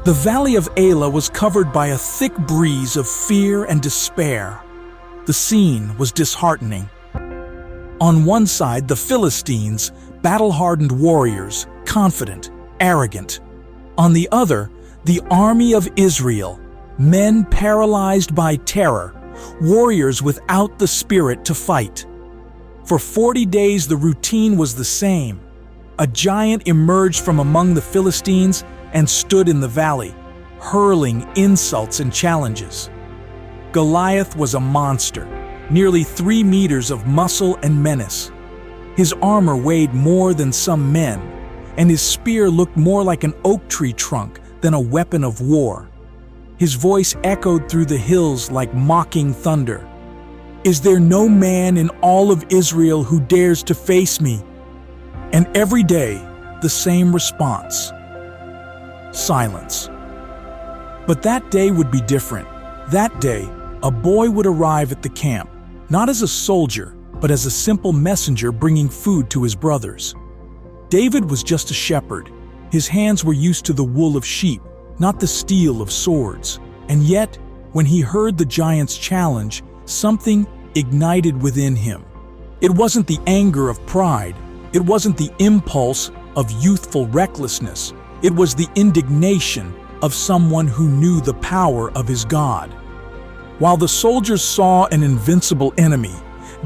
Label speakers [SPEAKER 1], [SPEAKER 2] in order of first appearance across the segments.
[SPEAKER 1] The valley of Elah was covered by a thick breeze of fear and despair. The scene was disheartening. On one side, the Philistines, battle-hardened warriors, confident, arrogant. On the other, the army of Israel, men paralyzed by terror, warriors without the spirit to fight. For 40 days, the routine was the same. A giant emerged from among the Philistines and stood in the valley, hurling insults and challenges. Goliath was a monster, nearly 3 meters of muscle and menace. His armor weighed more than some men, and his spear looked more like an oak tree trunk than a weapon of war. His voice echoed through the hills like mocking thunder. "Is there no man in all of Israel who dares to face me?" And every day, the same response: silence. But that day would be different. That day, a boy would arrive at the camp, not as a soldier, but as a simple messenger bringing food to his brothers. David was just a shepherd. His hands were used to the wool of sheep, not the steel of swords. And yet, when he heard the giant's challenge, something ignited within him. It wasn't the anger of pride. It wasn't the impulse of youthful recklessness. It was the indignation of someone who knew the power of his God. While the soldiers saw an invincible enemy,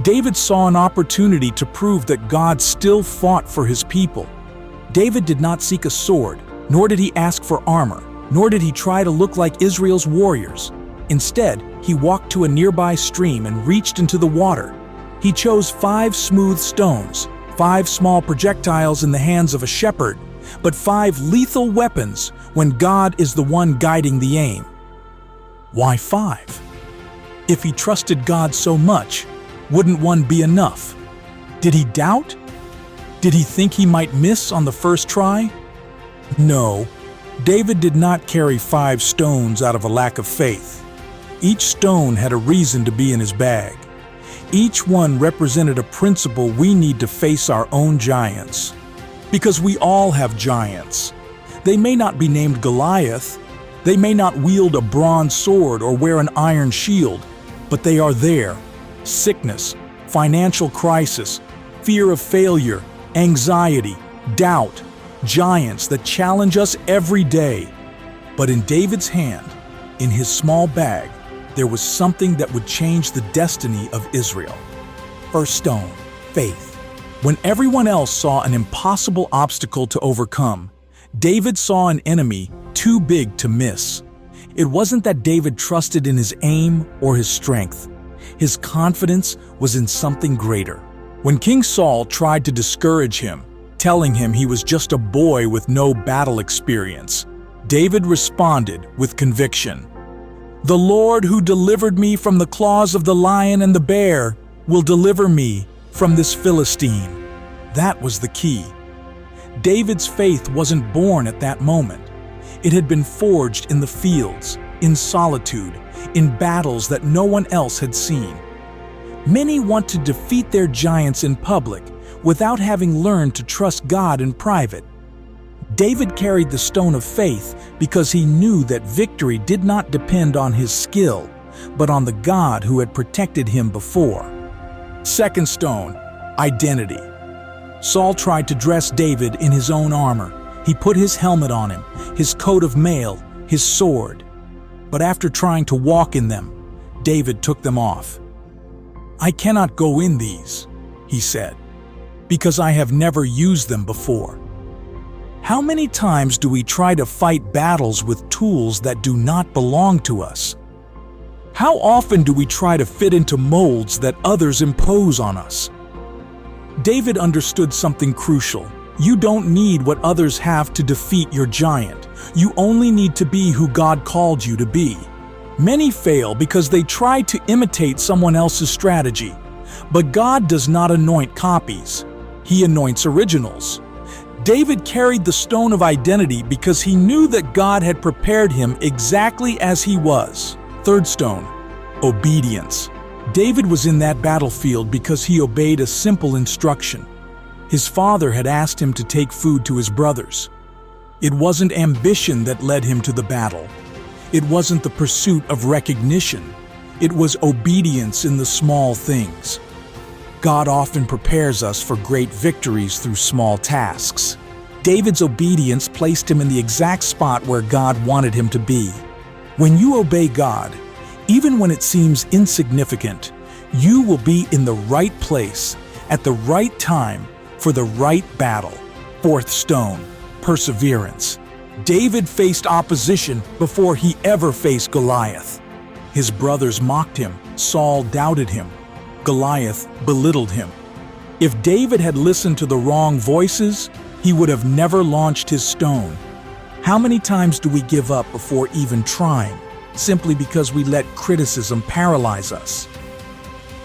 [SPEAKER 1] David saw an opportunity to prove that God still fought for his people. David did not seek a sword, nor did he ask for armor, nor did he try to look like Israel's warriors. Instead, he walked to a nearby stream and reached into the water. He chose 5 smooth stones, 5 small projectiles in the hands of a shepherd, but 5 lethal weapons when God is the one guiding the aim. Why 5? If he trusted God so much, wouldn't one be enough? Did he doubt? Did he think he might miss on the first try? No, David did not carry 5 stones out of a lack of faith. Each stone had a reason to be in his bag. Each one represented a principle we need to face our own giants. Because we all have giants. They may not be named Goliath. They may not wield a bronze sword or wear an iron shield, but they are there. Sickness, financial crisis, fear of failure, anxiety, doubt, giants that challenge us every day. But in David's hand, in his small bag, there was something that would change the destiny of Israel. First stone, faith. When everyone else saw an impossible obstacle to overcome, David saw an enemy too big to miss. It wasn't that David trusted in his aim or his strength. His confidence was in something greater. When King Saul tried to discourage him, telling him he was just a boy with no battle experience, David responded with conviction. "The Lord who delivered me from the claws of the lion and the bear will deliver me from this Philistine." That was the key. David's faith wasn't born at that moment. It had been forged in the fields, in solitude, in battles that no one else had seen. Many want to defeat their giants in public without having learned to trust God in private. David carried the stone of faith because he knew that victory did not depend on his skill, but on the God who had protected him before. Second stone, identity. Saul tried to dress David in his own armor. He put his helmet on him, his coat of mail, his sword. But after trying to walk in them, David took them off. "I cannot go in these," he said, "because I have never used them before." How many times do we try to fight battles with tools that do not belong to us? How often do we try to fit into molds that others impose on us? David understood something crucial. You don't need what others have to defeat your giant. You only need to be who God called you to be. Many fail because they try to imitate someone else's strategy. But God does not anoint copies. He anoints originals. David carried the stone of identity because he knew that God had prepared him exactly as he was. Third stone, obedience. David was in that battlefield because he obeyed a simple instruction. His father had asked him to take food to his brothers. It wasn't ambition that led him to the battle. It wasn't the pursuit of recognition. It was obedience in the small things. God often prepares us for great victories through small tasks. David's obedience placed him in the exact spot where God wanted him to be. When you obey God, even when it seems insignificant, you will be in the right place at the right time for the right battle. Fourth stone, perseverance. David faced opposition before he ever faced Goliath. His brothers mocked him, Saul doubted him, Goliath belittled him. If David had listened to the wrong voices, he would have never launched his stone. How many times do we give up before even trying, simply because we let criticism paralyze us?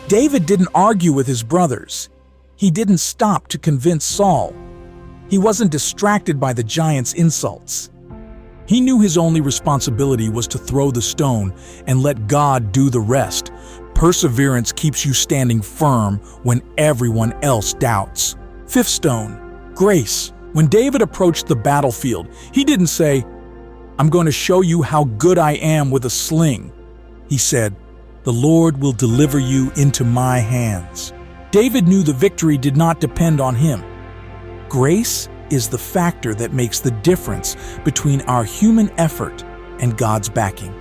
[SPEAKER 1] David didn't argue with his brothers. He didn't stop to convince Saul. He wasn't distracted by the giant's insults. He knew his only responsibility was to throw the stone and let God do the rest. Perseverance keeps you standing firm when everyone else doubts. Fifth stone, grace. When David approached the battlefield, he didn't say, "I'm going to show you how good I am with a sling." He said, "The Lord will deliver you into my hands." David knew the victory did not depend on him. Grace is the factor that makes the difference between our human effort and God's backing.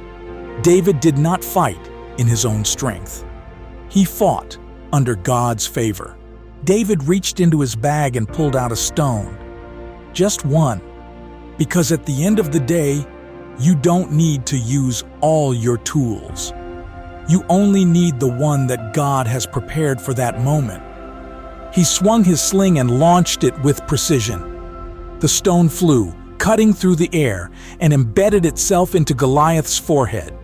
[SPEAKER 1] David did not fight in his own strength. He fought under God's favor. David reached into his bag and pulled out a stone. Just one. Because at the end of the day, you don't need to use all your tools. You only need the one that God has prepared for that moment. He swung his sling and launched it with precision. The stone flew, cutting through the air, and embedded itself into Goliath's forehead.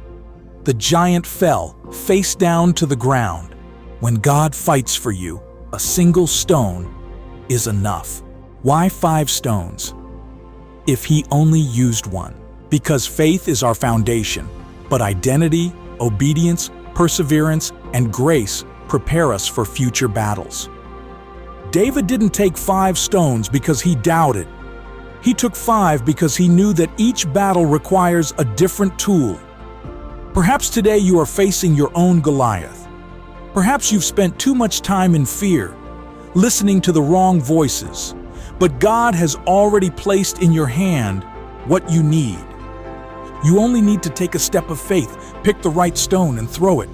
[SPEAKER 1] The giant fell, face down to the ground. When God fights for you, a single stone is enough. Why 5 stones? If he only used one. Because faith is our foundation, but identity, obedience, perseverance, and grace prepare us for future battles. David didn't take 5 stones because he doubted. He took 5 because he knew that each battle requires a different tool. Perhaps today you are facing your own Goliath. Perhaps you've spent too much time in fear, listening to the wrong voices. But God has already placed in your hand what you need. You only need to take a step of faith, pick the right stone, and throw it.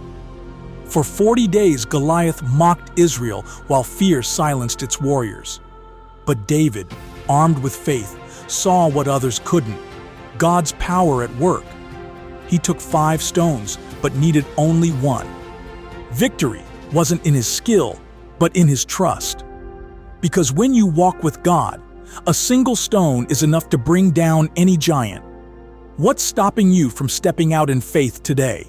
[SPEAKER 1] For 40 days, Goliath mocked Israel while fear silenced its warriors. But David, armed with faith, saw what others couldn't: God's power at work. He took 5 stones, but needed only one. Victory wasn't in his skill, but in his trust. Because when you walk with God, a single stone is enough to bring down any giant. What's stopping you from stepping out in faith today?